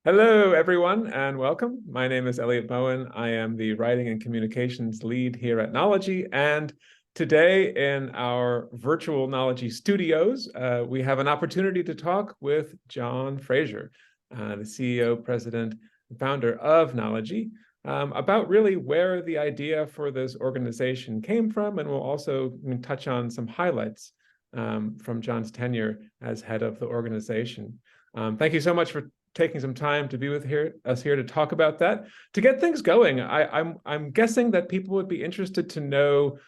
Hello, everyone, and welcome. My name is Elliott Bowen. I am the Writing and Communications Lead here at Knology. And today in our virtual Knology studios, we have an opportunity to talk with John Fraser, the CEO, President, and founder of Knology, about really where the idea for this organization came from. And we'll also touch on some highlights from John's tenure as head of the organization. Thank you so much for taking some time to be with us here to talk about that. To get things going, I'm guessing that people would be interested to know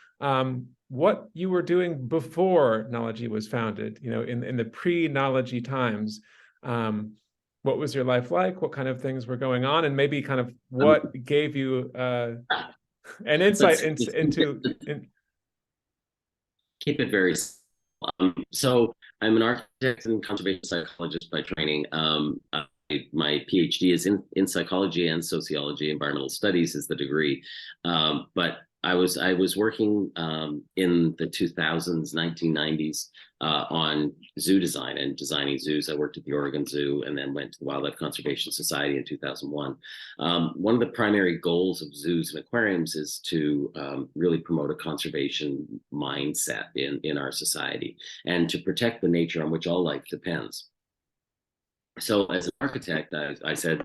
what you were doing before Knology was founded. You know, in the pre-Knology times, what was your life like? What kind of things were going on, and maybe kind of what gave you an insight into. Keep it very simple. So I'm an architect and conservation psychologist by training. My PhD is in psychology and sociology. Environmental studies is the degree. But I was working in the 2000s, 1990s on zoo design and designing zoos. I worked at the Oregon Zoo and then went to the Wildlife Conservation Society in 2001. One of the primary goals of zoos and aquariums is to really promote a conservation mindset in our society and to protect the nature on which all life depends. So as an architect, I said,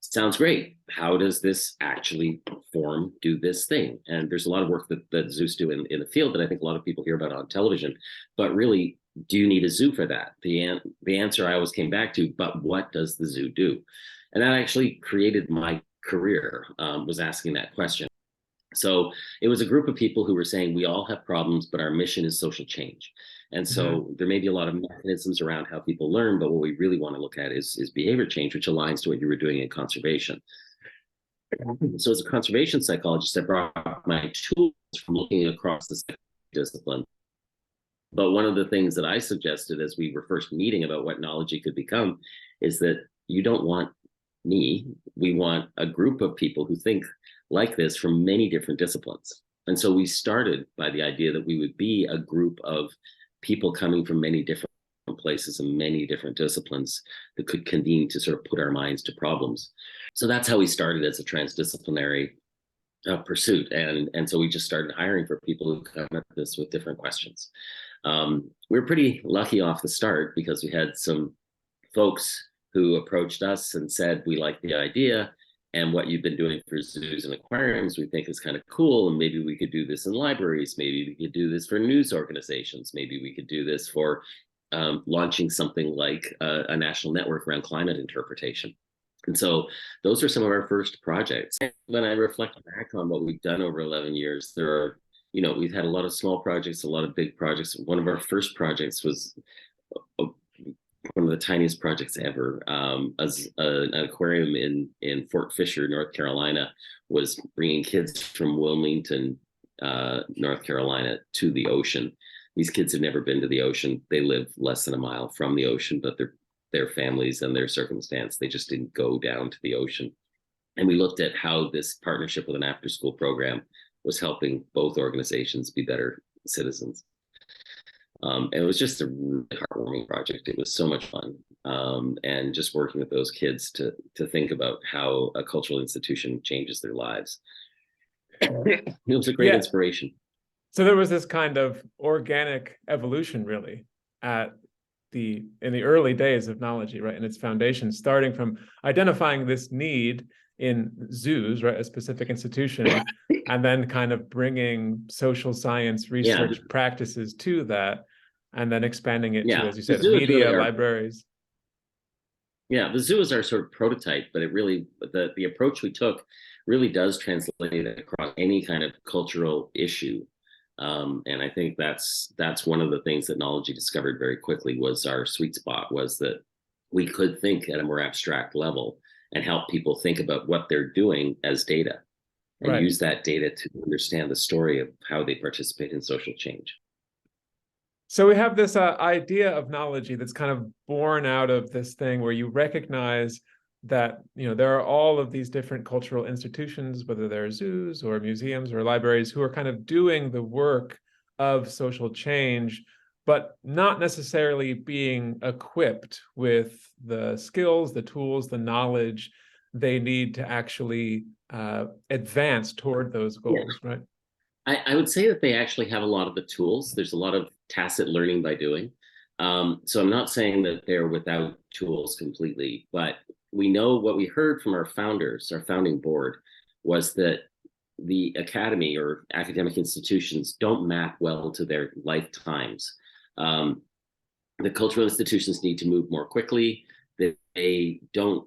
sounds great. How does this actually do this thing? And there's a lot of work that zoos do in the field that I think a lot of people hear about on television, but really, do you need a zoo for that? The answer I always came back to, but what does the zoo do? And that actually created my career, was asking that question. So it was a group of people who were saying, we all have problems, but our mission is social change. And so there may be a lot of mechanisms around how people learn, but what we really want to look at is behavior change, which aligns to what you were doing in conservation. So as a conservation psychologist, I brought my tools from looking across the discipline. But one of the things that I suggested as we were first meeting about what Knology could become is that you don't want me, we want a group of people who think like this from many different disciplines. And so we started by the idea that we would be a group of people coming from many different places and many different disciplines that could convene to sort of put our minds to problems. So that's how we started as a transdisciplinary pursuit. And so we just started hiring for people who come at this with different questions. We were pretty lucky off the start because we had some folks who approached us and said, we like the idea. And what you've been doing for zoos and aquariums, we think is kind of cool. And maybe we could do this in libraries. Maybe we could do this for news organizations. Maybe we could do this for launching something like a national network around climate interpretation. And so those are some of our first projects. When I reflect back on what we've done over 11 years, there are, we've had a lot of small projects, a lot of big projects. One of our first projects was one of the tiniest projects ever. As an aquarium in Fort Fisher, North Carolina, was bringing kids from Wilmington, North Carolina, to the ocean. These kids had never been to the ocean. They live less than a mile from the ocean, but their families and their circumstance, they just didn't go down to the ocean. And we looked at how this partnership with an after-school program was helping both organizations be better citizens. And it was just a really heartwarming project. It was so much fun. And just working with those kids to think about how a cultural institution changes their lives. It was a great inspiration. So there was this kind of organic evolution, really, in the early days of Knology, right? In its foundation, starting from identifying this need in zoos, right, a specific institution, and then kind of bringing social science research practices to that, and then expanding it to, as you said, media, libraries. Yeah, the zoo is our sort of prototype, but it really, the approach we took really does translate across any kind of cultural issue. And I think that's one of the things that Knology discovered very quickly was our sweet spot, was that we could think at a more abstract level and help people think about what they're doing as data and use that data to understand the story of how they participate in social change. So we have this idea of Knology that's kind of born out of this thing where you recognize that, there are all of these different cultural institutions, whether they're zoos or museums or libraries, who are kind of doing the work of social change but not necessarily being equipped with the skills, the tools, the knowledge they need to actually advance toward those goals, right? I would say that they actually have a lot of the tools. There's a lot of tacit learning by doing. So I'm not saying that they're without tools completely, but we know what we heard from our founders, our founding board, was that the academy or academic institutions don't map well to their lifetimes. Um, the cultural institutions need to move more quickly. They don't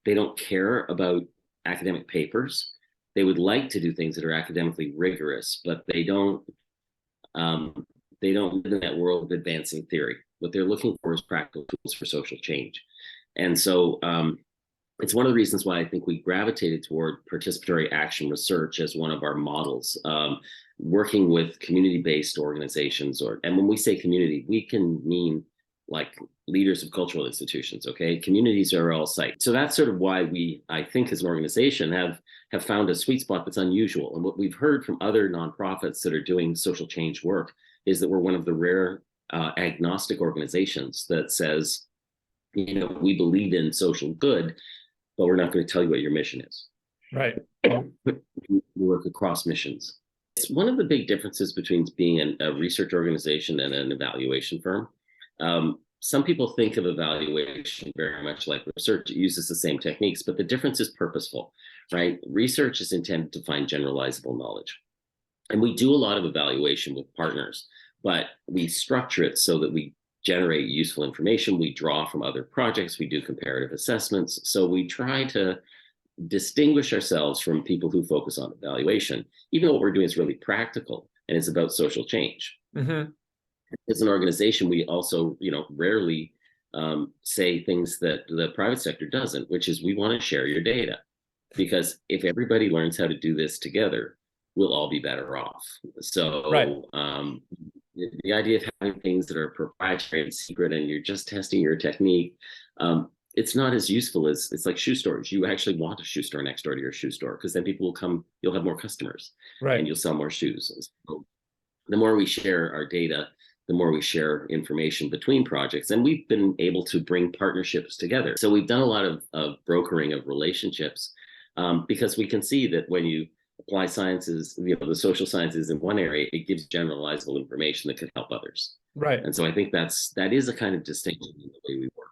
they don't care about academic papers. They would like to do things that are academically rigorous, but they don't live in that world of advancing theory. What they're looking for is practical tools for social change. And so it's one of the reasons why I think we gravitated toward participatory action research as one of our models, working with community-based organizations. And when we say community, we can mean like leaders of cultural institutions, okay? Communities are all sites. So that's sort of why we, I think as an organization, have found a sweet spot that's unusual. And what we've heard from other nonprofits that are doing social change work is that we're one of the rare agnostic organizations that says, we believe in social good, but we're not going to tell you what your mission is. Right. We work across missions. It's one of the big differences between being a research organization and an evaluation firm. Some people think of evaluation very much like research. It uses the same techniques, but the difference is purposeful, right? Research is intended to find generalizable knowledge. And we do a lot of evaluation with partners, but we structure it so that we generate useful information. We draw from other projects. We do comparative assessments. So we try to distinguish ourselves from people who focus on evaluation, even though what we're doing is really practical and it's about social change. Mm-hmm. As an organization, we also, rarely say things that the private sector doesn't, which is we want to share your data. Because if everybody learns how to do this together, we'll all be better off. So right. The idea of having things that are proprietary and secret and you're just testing your technique, it's not as useful as it's like shoe stores. You actually want a shoe store next door to your shoe store because then people will come, you'll have more customers, right, and you'll sell more shoes. So the more we share our data, the more we share information between projects. And we've been able to bring partnerships together. So we've done a lot of brokering of relationships because we can see that when you apply sciences, the social sciences in one area, it gives generalizable information that could help others. Right. And so I think that is a kind of distinction in the way we work.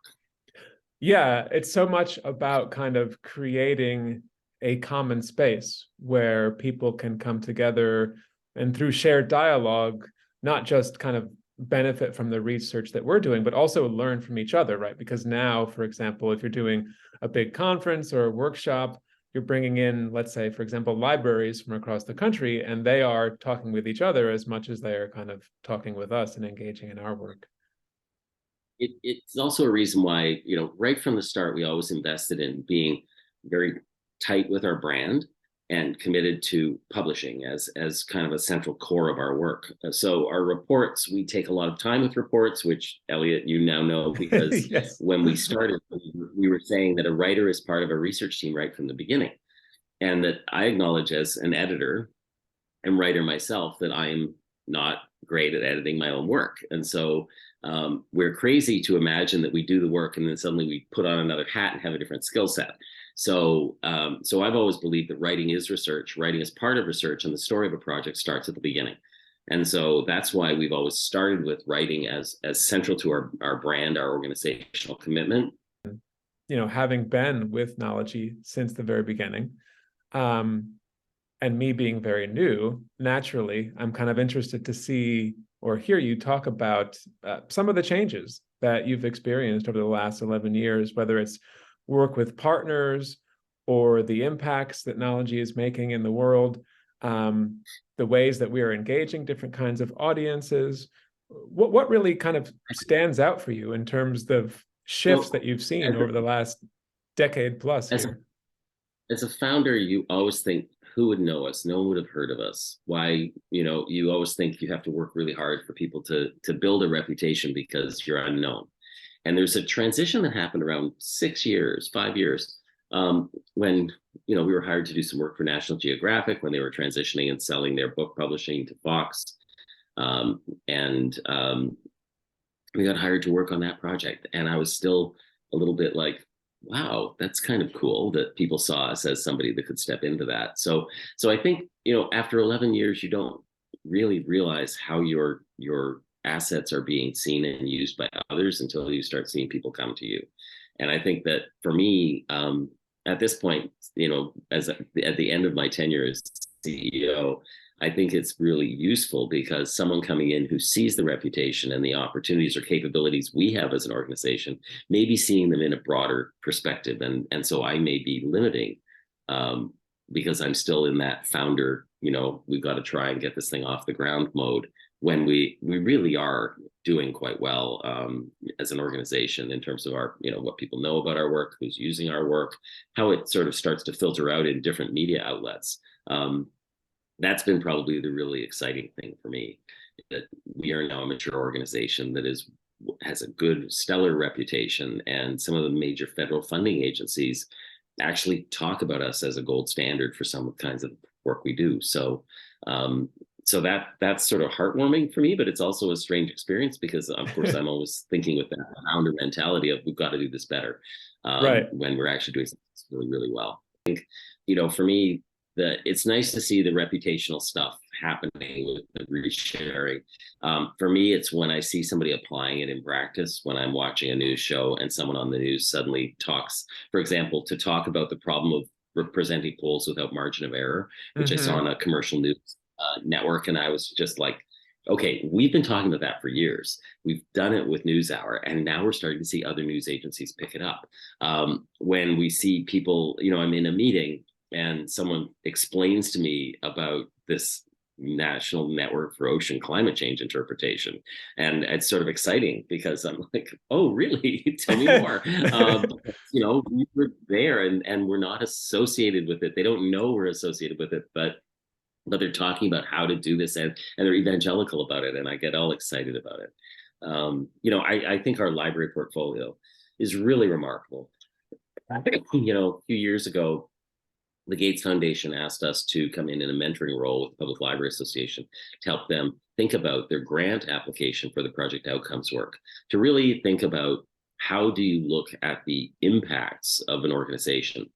Yeah, it's so much about kind of creating a common space where people can come together and through shared dialogue, not just kind of benefit from the research that we're doing, but also learn from each other, right? Because now, for example, if you're doing a big conference or a workshop, you're bringing in, let's say, for example, libraries from across the country, and they are talking with each other as much as they are kind of talking with us and engaging in our work. It's also a reason why, right from the start, we always invested in being very tight with our brand and committed to publishing as kind of a central core of our work. So our reports, we take a lot of time with reports, which Elliott, you now know, because yes. When we started, we were saying that a writer is part of a research team right from the beginning. And that I acknowledge as an editor and writer myself that I'm not great at editing my own work. And so we're crazy to imagine that we do the work and then suddenly we put on another hat and have a different skill set. So I've always believed that writing is research, writing is part of research, and the story of a project starts at the beginning. And so that's why we've always started with writing as central to our brand, our organizational commitment. Having been with Knology since the very beginning, and me being very new, naturally, I'm kind of interested to see or hear you talk about some of the changes that you've experienced over the last 11 years, whether it's work with partners or the impacts that Knology is making in the world, the ways that we are engaging different kinds of audiences. What really kind of stands out for you in terms of shifts that you've seen over the last decade plus here? As a founder, you always think, who would know us? No one would have heard of us. Why, you always think you have to work really hard for people to build a reputation because you're unknown. And there's a transition that happened around 5 years, when, we were hired to do some work for National Geographic when they were transitioning and selling their book publishing to Fox. And we got hired to work on that project. And I was still a little bit like, wow, that's kind of cool that people saw us as somebody that could step into that. So I think, after 11 years, you don't really realize how your assets are being seen and used by others until you start seeing people come to you. And I think that for me, at this point, as at the end of my tenure as CEO, I think it's really useful because someone coming in who sees the reputation and the opportunities or capabilities we have as an organization may be seeing them in a broader perspective. And so I may be limiting because I'm still in that founder, we've got to try and get this thing off the ground mode when we really are doing quite well as an organization in terms of our, what people know about our work, who's using our work, how it sort of starts to filter out in different media outlets. That's been probably the really exciting thing for me, that we are now a mature organization that has a good, stellar reputation, and some of the major federal funding agencies actually talk about us as a gold standard for some kinds of work we do. So that's sort of heartwarming for me, but it's also a strange experience because, of course, I'm always thinking with that founder mentality of we've got to do this better Right. when we're actually doing something really, really well. I think, for me, it's nice to see the reputational stuff happening with the resharing. For me, it's when I see somebody applying it in practice, when I'm watching a news show and someone on the news suddenly talks, for example, to talk about the problem of presenting polls without margin of error, which I saw on a commercial news network. And I was just like, okay, we've been talking about that for years. We've done it with NewsHour, and now we're starting to see other news agencies pick it up. When we see people, I'm in a meeting and someone explains to me about this National Network for Ocean Climate Change Interpretation, and it's sort of exciting because I'm like, oh, really? Tell me more. We were there, and we're not associated with it. They don't know we're associated with it, but they're talking about how to do this, and they're evangelical about it, and I get all excited about it. I think our library portfolio is really remarkable. A few years ago, the Gates Foundation asked us to come in a mentoring role with the Public Library Association to help them think about their grant application for the project outcomes work, to really think about how do you look at the impacts of an organization.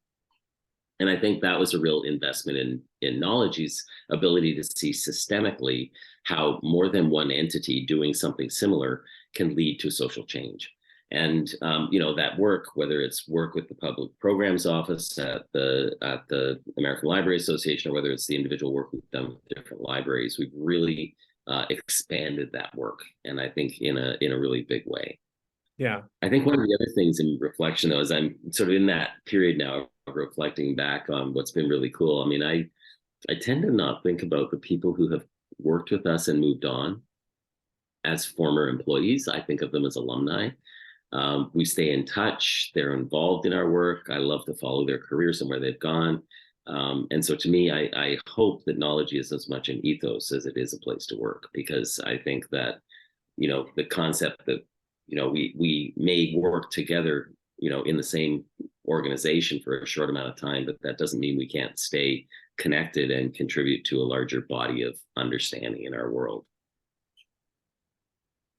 And I think that was a real investment in Knology's ability to see systemically how more than one entity doing something similar can lead to social change. And that work, whether it's work with the Public Programs Office at the American Library Association, or whether it's the individual work we've done with different libraries, we've really expanded that work, and I think in a really big way. Yeah. I think one of the other things in reflection, though, is I'm sort of in that period now of reflecting back on what's been really cool. I mean, I tend to not think about the people who have worked with us and moved on as former employees. I think of them as alumni. We stay in touch. They're involved in our work. I love to follow their careers and where they've gone. And so to me, I hope that Knology is as much an ethos as it is a place to work, because I think that, the concept that, we may work together, in the same organization for a short amount of time, but that doesn't mean we can't stay connected and contribute to a larger body of understanding in our world.